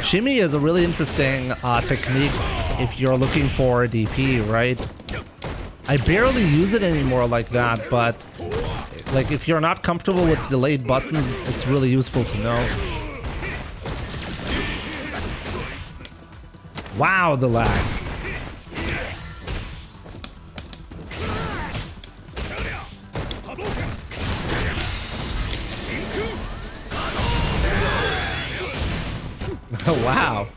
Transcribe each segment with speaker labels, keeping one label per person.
Speaker 1: Shimmy is a really interesting technique if you're looking for a DP, right? I barely use it anymore like that, but like if you're not comfortable with delayed buttons, it's really useful to know. Wow, the lag. Wow.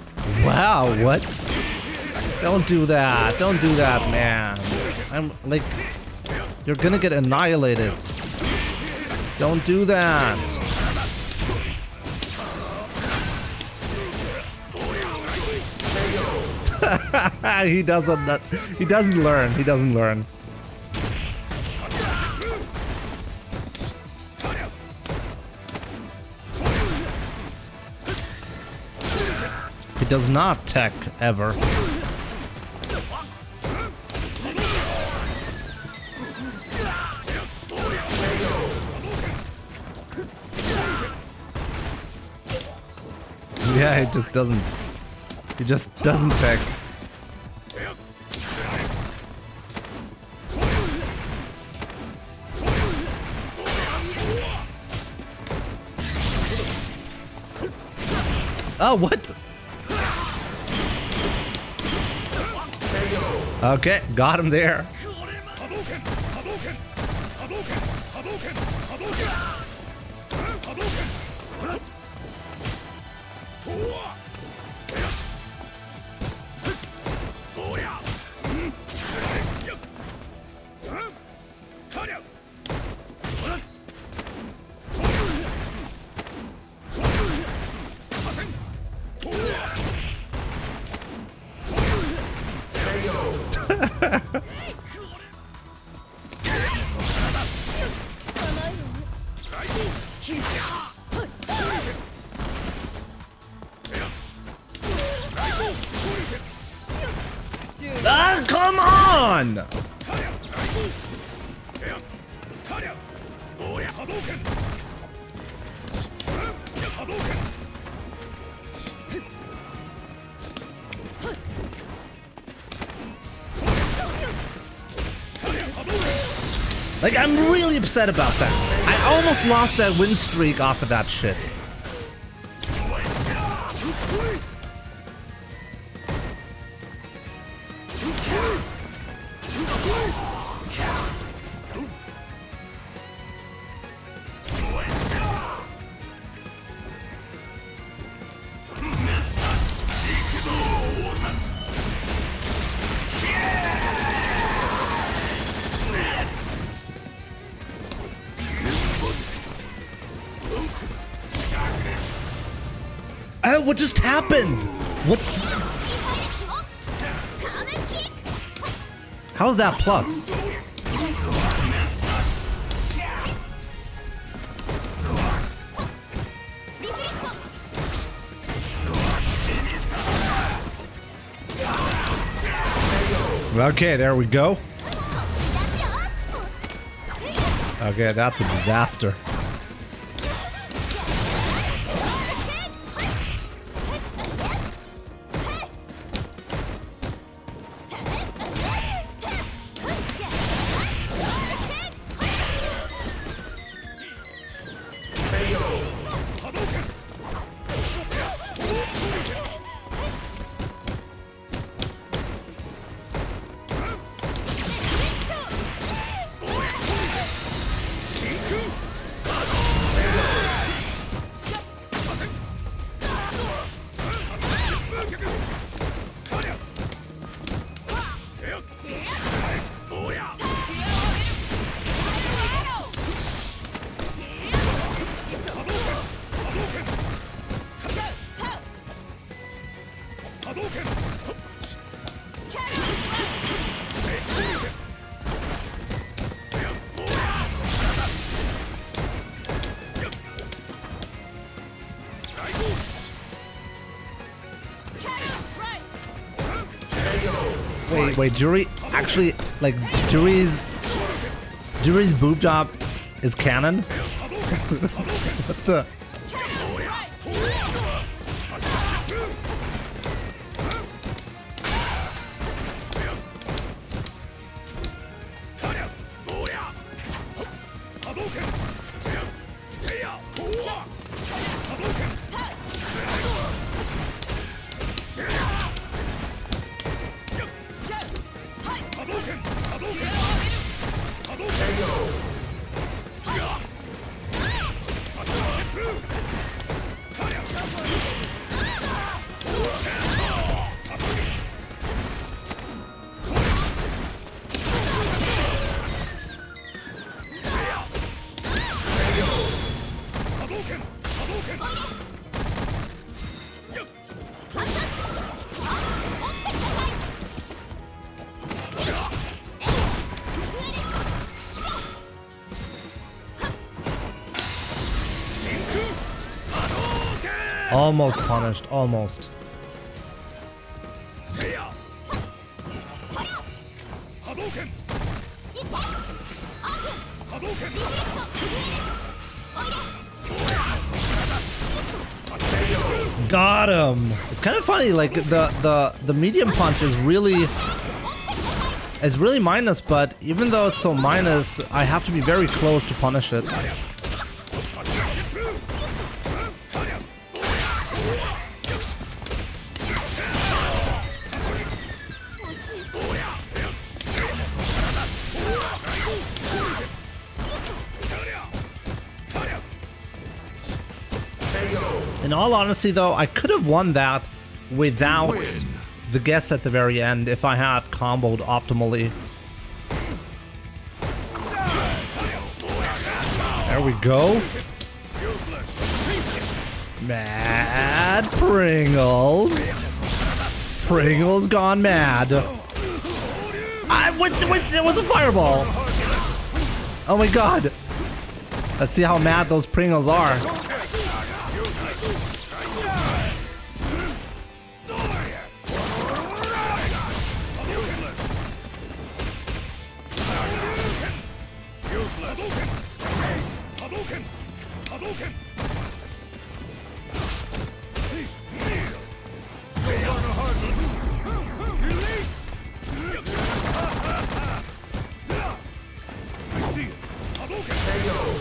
Speaker 1: Wow, what? Don't do that. Don't do that, man. I'm like, you're gonna get annihilated. Don't do that. He doesn't learn. He doesn't learn. He does not tech ever. Yeah, he just doesn't. He just doesn't tech. Oh, what? Okay, got him there. Ah, come on! Like, I'm really upset about that. I almost lost that win streak off of that shit. What just happened? What? How's that plus? Okay, there we go. Okay, that's a disaster. Wait, Jury actually, like, Jury's boob job is canon? What the? Almost punished, almost. Got him. It's kind of funny, like the medium punch is really minus, but even though it's so minus, I have to be very close to punish it. In all honesty, though, I could have won that without the guess at the very end if I had comboed optimally. There we go. Mad Pringles. Pringles gone mad. It was a fireball. Oh my god. Let's see how mad those Pringles are.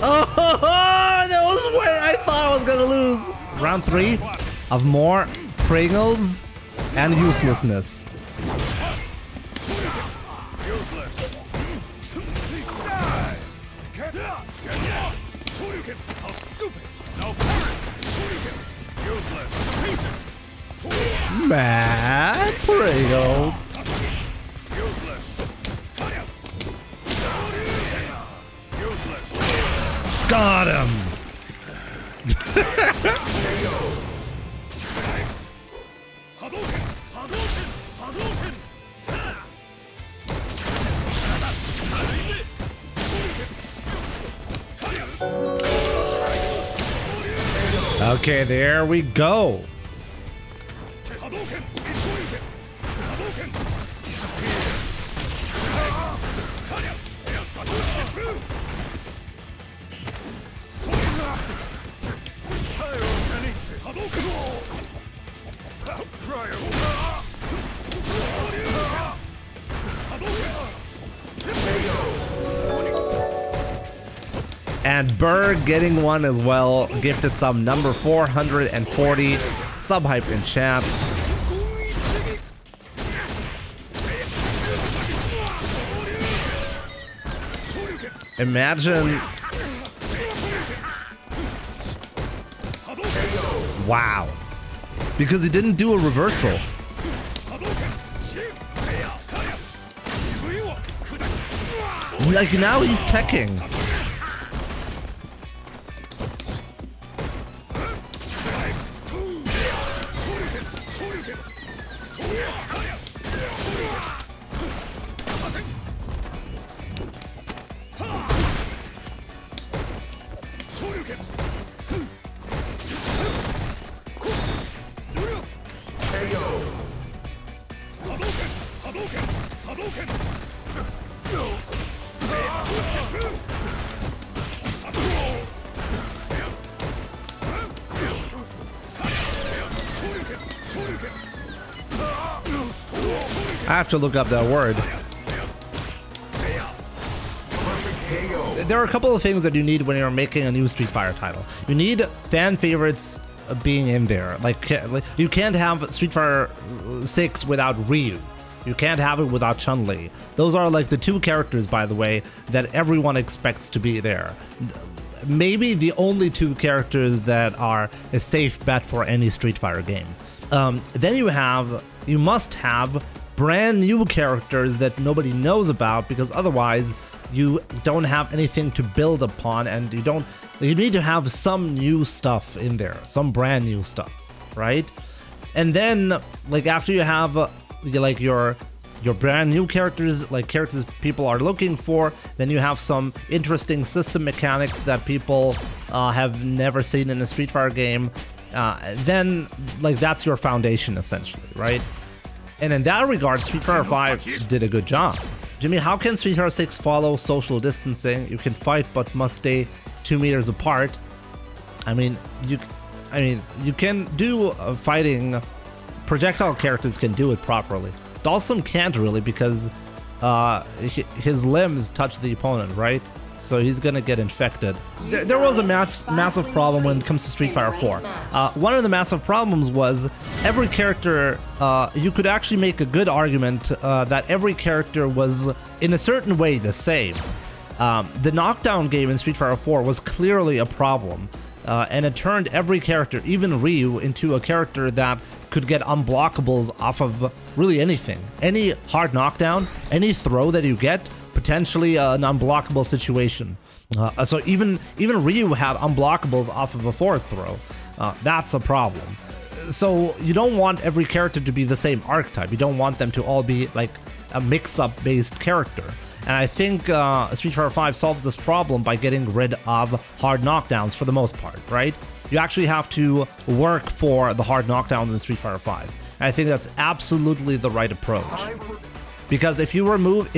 Speaker 1: Oh, that was where I thought I was gonna lose. Round 3 of more Pringles and uselessness. Mad Pringles. Got him. Okay, there we go. And Berg getting one as well, gifted some number 440 sub-hype in chat. Imagine. Wow. Because he didn't do a reversal. Like now he's teching. I have to look up that word. There are a couple of things that you need when you're making a new Street Fighter title. You need fan favorites being in there. Like you can't have Street Fighter 6 without Ryu. You can't have it without Chun-Li. Those are like the two characters, by the way, that everyone expects to be there. Maybe the only two characters that are a safe bet for any Street Fighter game. Then you must have brand new characters that nobody knows about, because otherwise you don't have anything to build upon, and you need to have some new stuff in there, some brand new stuff, right? And then like after you have like your brand new characters, like characters people are looking for, then you have some interesting system mechanics that people have never seen in a Street Fighter game. then like that's your foundation essentially, right? And in that regard, Street Fighter 5 did a good job. Jimmy, how can Street Fighter 6 follow social distancing? You can fight but must stay 2 meters apart. I mean, you can do fighting. Projectile characters can do it properly. Dawson can't really because his limbs touch the opponent, right? So he's gonna get infected. There was a massive problem when it comes to Street Fighter 4. One of the massive problems was every character, you could actually make a good argument that every character was in a certain way the same. The knockdown game in Street Fighter 4 was clearly a problem, and it turned every character, even Ryu, into a character that could get unblockables off of really anything. Any hard knockdown, any throw that you get, potentially an unblockable situation. So even Ryu had unblockables off of a forward throw. That's a problem. So you don't want every character to be the same archetype. You don't want them to all be like a mix-up based character. And I think Street Fighter 5 solves this problem by getting rid of hard knockdowns for the most part, right? You actually have to work for the hard knockdowns in Street Fighter 5. And I think that's absolutely the right approach. Because if you remove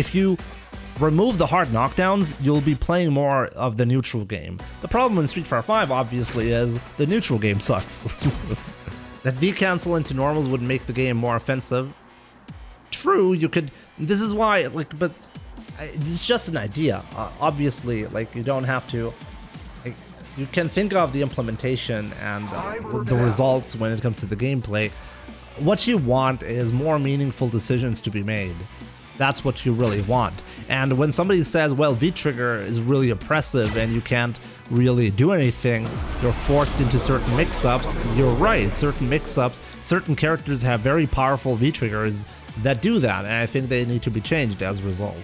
Speaker 1: the hard knockdowns, you'll be playing more of the neutral game. The problem in Street Fighter 5 obviously is the neutral game sucks. That V-cancel into normals would make the game more offensive. True, you could, this is why, like, but it's just an idea. Obviously, like, you don't have to, like, you can think of the implementation and the results when it comes to the gameplay. What you want is more meaningful decisions to be made. That's what you really want. And when somebody says, well, V-trigger is really oppressive and you can't really do anything, you're forced into certain mix-ups, you're right. Certain mix-ups, certain characters have very powerful V-triggers that do that, and I think they need to be changed as a result.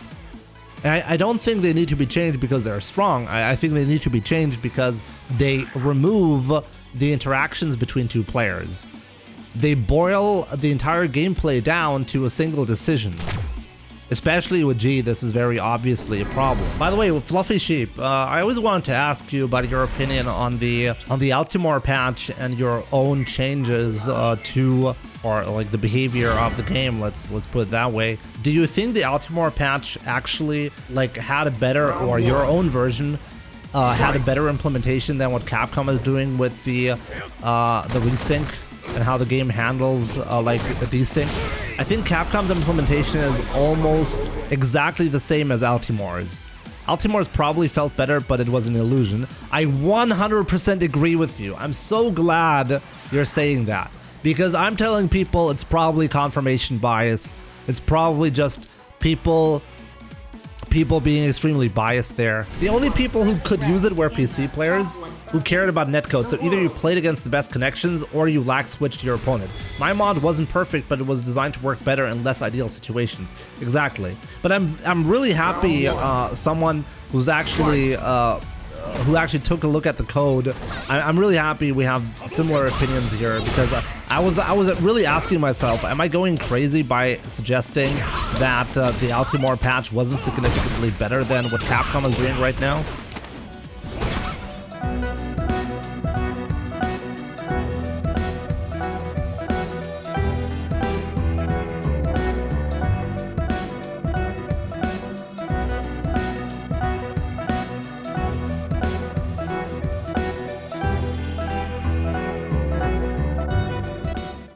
Speaker 1: And I don't think they need to be changed because they're strong. I think they need to be changed because they remove the interactions between two players. They boil the entire gameplay down to a single decision. Especially with G, this is very obviously a problem. By the way, with Fluffy Sheep, I always wanted to ask you about your opinion on the Altimore patch and your own changes to, or like the behavior of the game. Let's put it that way. Do you think the Altimore patch actually like had a better, or your own version had a better implementation than what Capcom is doing with the resync? And how the game handles like the desyncs? I think Capcom's implementation is almost exactly the same as Altimore's. Altimore's probably felt better, but it was an illusion. I 100% agree with you. I'm so glad you're saying that, because I'm telling people it's probably confirmation bias. It's probably just people being extremely biased there. The only people who could use it were PC players who cared about netcode, so either you played against the best connections or you lag switched your opponent. My mod wasn't perfect, but it was designed to work better in less ideal situations. Exactly. But I'm really happy someone who's actually who actually took a look at the code. I'm really happy we have similar opinions here, because I was really asking myself, am I going crazy by suggesting that the Altimore patch wasn't significantly better than what Capcom is doing right now?